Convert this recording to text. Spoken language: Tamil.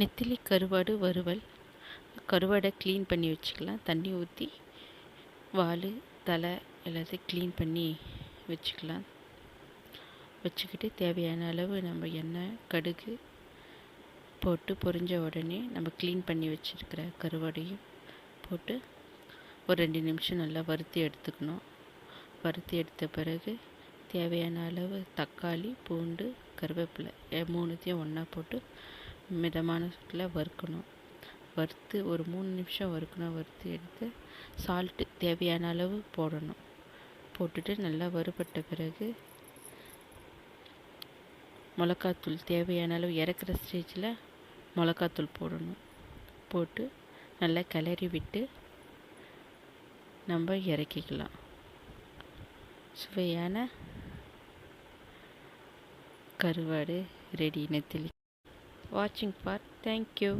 நெத்திலி கருவாடு வறுவல். கருவாடை க்ளீன் பண்ணி வச்சுக்கலாம். தண்ணி ஊற்றி வால் தலை எல்லாத்தையும் க்ளீன் பண்ணி வச்சுக்கலாம். வச்சுக்கிட்டு தேவையான அளவு நம்ம எண்ணெய் கடுகு போட்டு பொரிஞ்ச உடனே நம்ம க்ளீன் பண்ணி வச்சுருக்கிற கருவாடையும் போட்டு ஒரு 2 நிமிஷம் நல்லா வறுத்து எடுத்துக்கணும். வறுத்து எடுத்த பிறகு தேவையான அளவு தக்காளி, பூண்டு, கருவேப்பிலை 3த்தையும் ஒன்றா போட்டு மிதமான சூட்டில் வறுக்கணும். வறுத்து ஒரு 3 நிமிஷம் வறுக்கணும். வறுத்து எடுத்து சால்ட்டு தேவையான அளவு போடணும். போட்டுட்டு நல்லா வறுபட்ட பிறகு மிளகாத்தூள் தேவையான அளவு இறக்குற ஸ்டேஜில் மிளகாத்தூள் போடணும். போட்டு நல்லா கிளறி விட்டு நம்ம இறக்கிக்கலாம். சுவையான கருவாடு ரெடி. நெத்திலி. வாட்சிங் ஃபார் தேங்க்யூ.